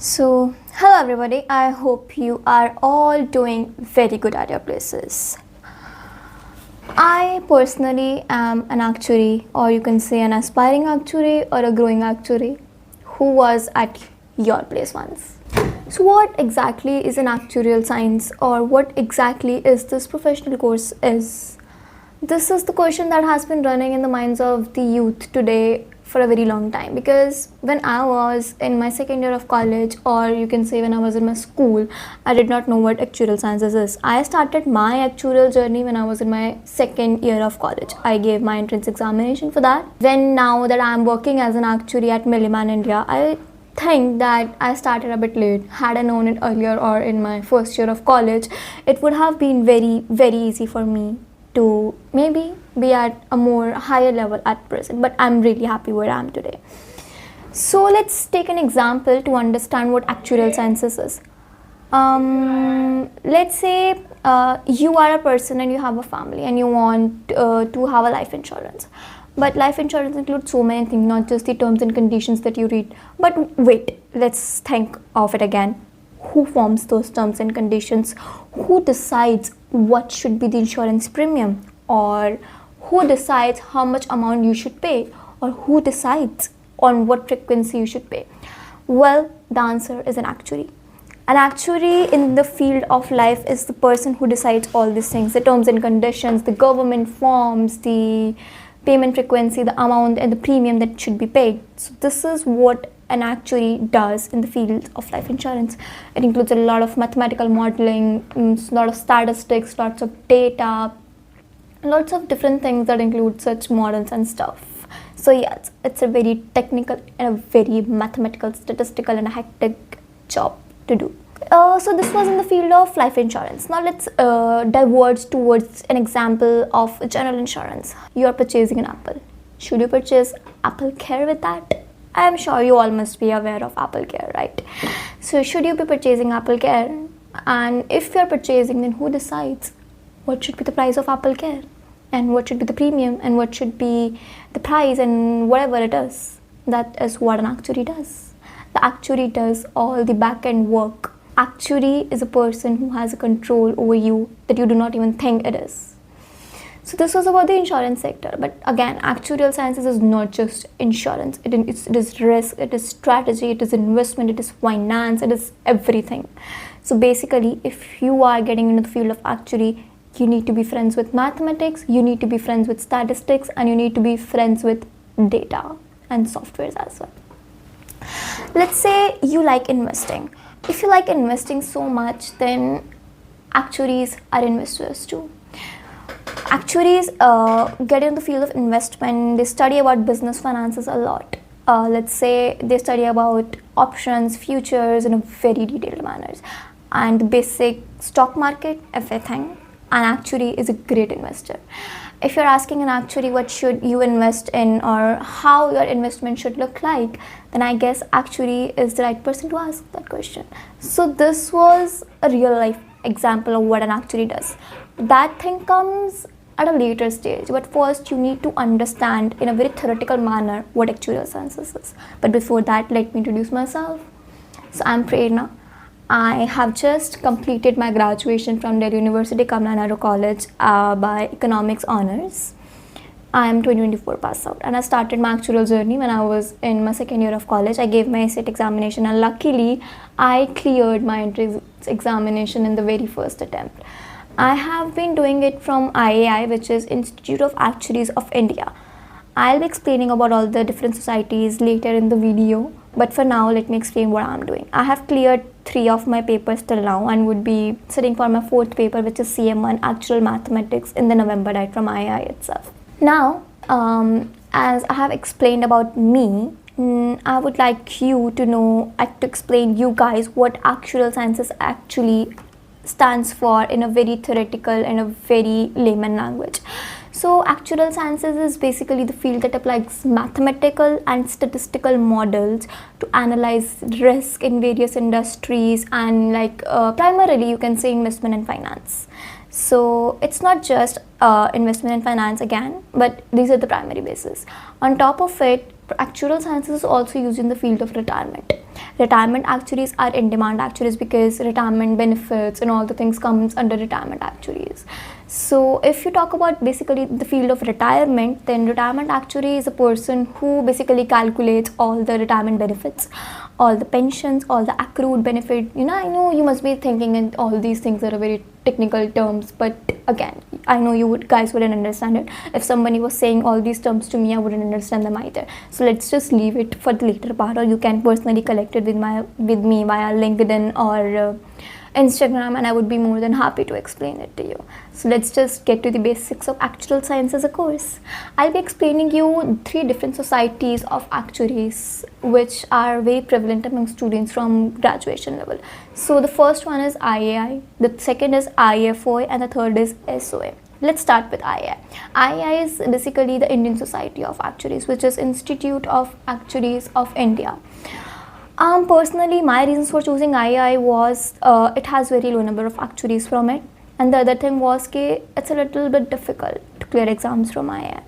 Hello everybody, I hope you are all doing very good at your places. I personally am an actuary, or you can say an aspiring actuary or a growing actuary who was at your place once. So, what exactly is an actuarial science, or what exactly is this professional course is? This is the question that has been running in the minds of the youth today for a very long time, because when I was in my second year of college, or you can say when I was in my school, I did not know what actuarial sciences is. I started my actuarial journey when I was in my second year of college. I gave my entrance examination for that. Now that I am working as an actuary at Milliman India, I think that I started a bit late. Had I known it earlier or in my first year of college, it would have been very easy for me to maybe be at a more higher level at present, but I'm really happy where I am today. So let's take an example to understand what actuarial sciences is. Let's say you are a person and you have a family and you want to have a life insurance. But life insurance includes so many things, not just the terms and conditions that you read. But wait, let's think of it again. Who forms those terms and conditions? Who decides what should be the insurance premium? Or who decides how much amount you should pay? Or who decides on what frequency you should pay? Well, the answer is an actuary. An actuary in the field of life is the person who decides all these things: the terms and conditions, the government forms, the payment frequency, the amount and the premium that should be paid. So this is what an actuary does in the field of life insurance. It includes a lot of mathematical modeling, a lot of statistics, lots of data, lots of different things that include such models and stuff. So yeah, it's a very technical and a very mathematical, statistical and a hectic job to do. So this was in the field of life insurance. Now let's diverge towards an example of general insurance. You are purchasing an Apple. Should you purchase Apple Care with that? I am sure you all must be aware of Apple Care, right? So should you be purchasing Apple Care? And if you are purchasing, then who decides what should be the price of Apple Care? And what should be the premium? And what should be the price and whatever it is? That is what an actuary does. The actuary does all the back-end work. Actuary is a person who has a control over you that you do not even think it is. So this was about the insurance sector, but again, actuarial sciences is not just insurance. It is risk, it is strategy, it is investment, it is finance, it is everything. So basically, if you are getting into the field of actuary, you need to be friends with mathematics, you need to be friends with statistics, and you need to be friends with data and softwares as well. Let's say you like investing. If you like investing so much, then actuaries are investors too. Actuaries get in the field of investment. They study about business finances a lot. Let's say they study about options, futures in a very detailed manner, and the basic stock market, everything. An actuary is a great investor. If you're asking an actuary what should you invest in or how your investment should look like, then I guess actuary is the right person to ask that question. So this was a real life example of what an actuary does. That thing comes at a later stage, but first you need to understand in a very theoretical manner what actuarial sciences is. But before that, let me introduce myself. So I'm Prerna. I have just completed my graduation from Delhi University Kamla Nehru College by Economics Honours. I am 2024 pass out, and I started my actuarial journey when I was in my second year of college. I gave my SAT examination and luckily I cleared my entrance examination in the very first attempt. I have been doing it from IAI, which is Institute of Actuaries of India. I'll be explaining about all the different societies later in the video, but for now let me explain what I'm doing. I have cleared 3 of my papers till now and would be sitting for my 4th paper, which is CM1 Actual Mathematics in the November diet from IAI itself. Now, as I have explained about me, I would like you to know, to explain you guys what actuarial sciences actually stands for in a very theoretical and a very layman language. So actuarial sciences is basically the field that applies mathematical and statistical models to analyze risk in various industries and primarily you can say investment and finance. So it's not just investment and finance again, but these are the primary bases. On top of it, actuarial sciences is also used in the field of retirement. Retirement actuaries are in demand actuaries because retirement benefits and all the things comes under retirement actuaries. So if you talk about basically the field of retirement, then retirement actuary is a person who basically calculates all the retirement benefits, all the pensions, all the accrued benefit. I know you must be thinking and all these things are a very technical terms, but again, I know guys wouldn't understand it. If somebody was saying all these terms to me, I wouldn't understand them either. So let's just leave it for the later part, or you can personally connect it with me via LinkedIn or Instagram, and I would be more than happy to explain it to you. So let's just get to the basics of actuarial science as a course. I'll be explaining you 3 different societies of actuaries which are very prevalent among students from graduation level. So the first one is IAI, the second is IFOA, and the third is SOA. Let's start with IAI. IAI is basically the Indian Society of Actuaries, which is Institute of Actuaries of India. Personally, my reasons for choosing IAI was it has very low number of actuaries from it, and the other thing was it's a little bit difficult to clear exams from IAI.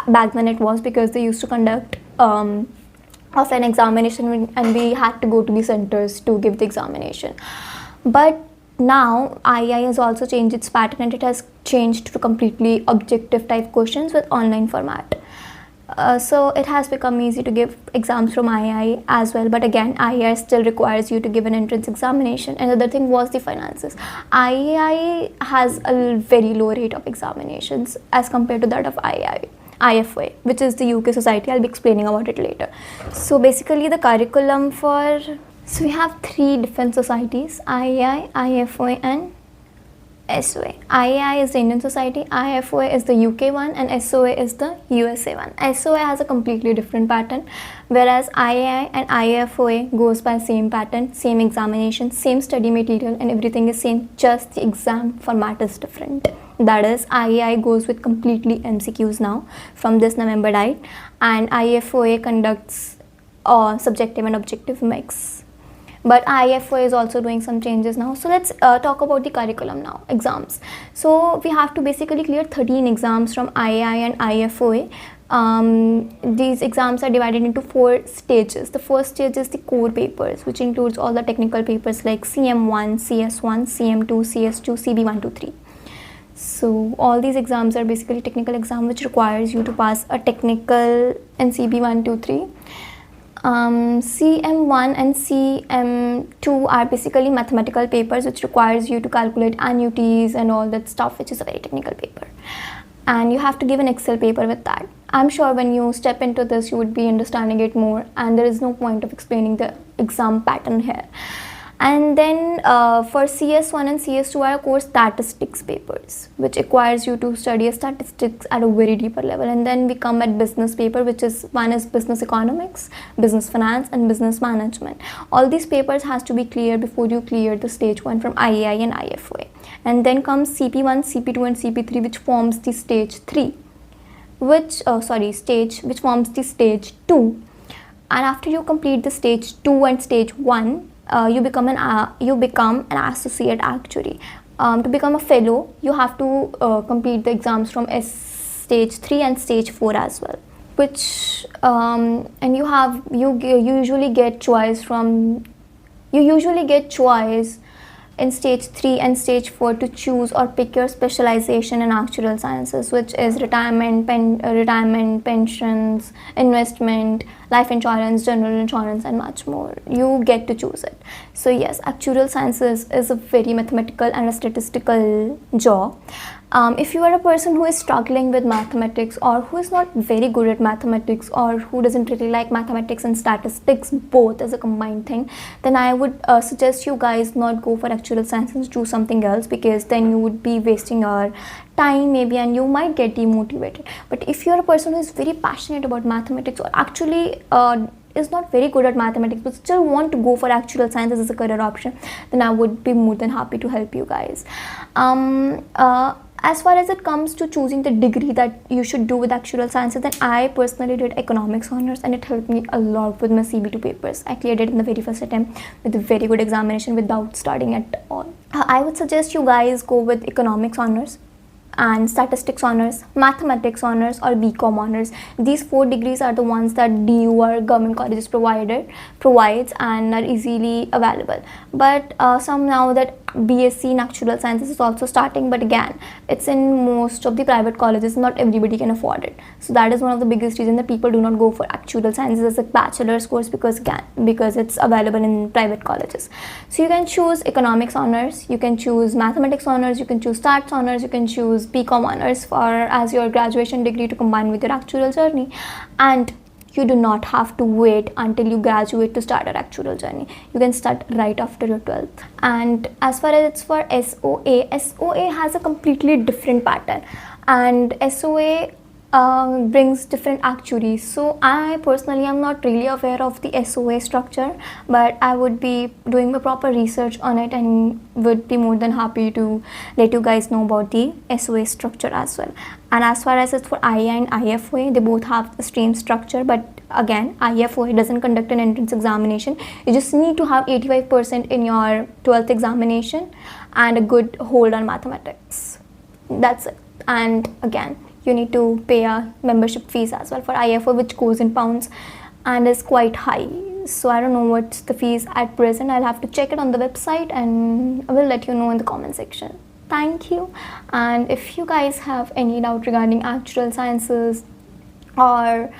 Back then it was because they used to conduct of an examination and we had to go to the centers to give the examination. But now IAI has also changed its pattern and it has changed to completely objective type questions with online format. So it has become easy to give exams from IAI as well, but again IAI still requires you to give an entrance examination. And the other thing was the finances. IAI has a very low rate of examinations as compared to that of IFOA, which is the UK society. I'll be explaining about it later. So basically the curriculum so we have 3 different societies: IAI, IFOA and SOA. IAI is the Indian Society, IFOA is the UK one, and SOA is the USA one. SOA has a completely different pattern, whereas IAI and IFOA goes by same pattern, same examination, same study material, and everything is same, just the exam format is different. That is, IAI goes with completely MCQs now from this November date, and IFOA conducts subjective and objective mix. But IFOA is also doing some changes now. So let's talk about the curriculum now, exams. So we have to basically clear 13 exams from IAI and IFOA. These exams are divided into 4 stages. The first stage is the core papers, which includes all the technical papers like CM1, CS1, CM2, CS2, CB1 to 3. So all these exams are basically technical exam which requires you to pass a technical in CB1 to 3. CM1 and CM2 are basically mathematical papers which requires you to calculate annuities and all that stuff, which is a very technical paper. And you have to give an Excel paper with that. I'm sure when you step into this, you would be understanding it more, and there is no point of explaining the exam pattern here. And then for CS1 and CS2 are core statistics papers, which requires you to study statistics at a very deeper level. And then we come at business paper, which is one is business economics, business finance, and business management. All these papers has to be clear before you clear the stage 1 from IAI and IFOA. And then comes CP1, CP2, and CP3, which forms the stage 3, which forms the stage 2. And after you complete the stage 2 and stage 1, you become an associate actuary. To become a fellow, you have to complete the exams from stage 3 and stage 4 as well. Which and you usually get choice in stage 3 and stage 4 to choose or pick your specialization in actuarial sciences, which is retirement, pensions, investment, life insurance, general insurance, and much more. You get to choose it. So yes, actuarial sciences is a very mathematical and a statistical job. If you are a person who is struggling with mathematics, or who is not very good at mathematics, or who doesn't really like mathematics and statistics both as a combined thing, then I would suggest you guys not go for actuarial sciences, do something else, because then you would be wasting your time maybe and you might get demotivated. But if you're a person who is very passionate about mathematics, or actually is not very good at mathematics but still want to go for actuarial sciences as a career option, then I would be more than happy to help you guys. As far as it comes to choosing the degree that you should do with actuarial sciences, then I personally did economics honors, and it helped me a lot with my CB2 papers. I cleared it in the very first attempt with a very good examination without studying at all. I would suggest you guys go with economics honors. and statistics honors, mathematics honors, or BCom honors. These 4 degrees are the ones that DU or government colleges provides and are easily available. But some now that BSc in actuarial sciences is also starting, but again, it's in most of the private colleges. Not everybody can afford it. So that is one of the biggest reasons that people do not go for actuarial sciences as a bachelor's course, because it's available in private colleges. So you can choose economics honors, you can choose mathematics honors, you can choose stats honors, you can choose BCom honors for as your graduation degree to combine with your actuarial journey. And you do not have to wait until you graduate to start your actuarial journey. You can start right after your 12th. And as far as it's for SOA has a completely different pattern, and SOA brings different actuaries. So I personally am not really aware of the SOA structure, but I would be doing the proper research on it and would be more than happy to let you guys know about the SOA structure as well. And as far as it's for IA and IFOA, they both have the same structure, but again, IFOA doesn't conduct an entrance examination. You just need to have 85% in your 12th examination and a good hold on mathematics. That's it. And again, you need to pay a membership fees as well for IFO, which goes in pounds and is quite high. So I don't know what's the fees at present. I'll have to check it on the website and I will let you know in the comment section. Thank you. And if you guys have any doubt regarding actuarial sciences, or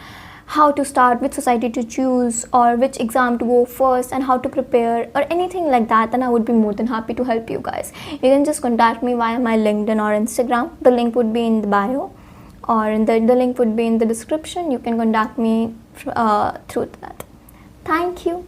how to start, which society to choose, or which exam to go first, and how to prepare, or anything like that, then I would be more than happy to help you guys. You can just contact me via my LinkedIn or Instagram. The link would be in the bio, or in the link would be in the description. You can contact me through that. Thank you.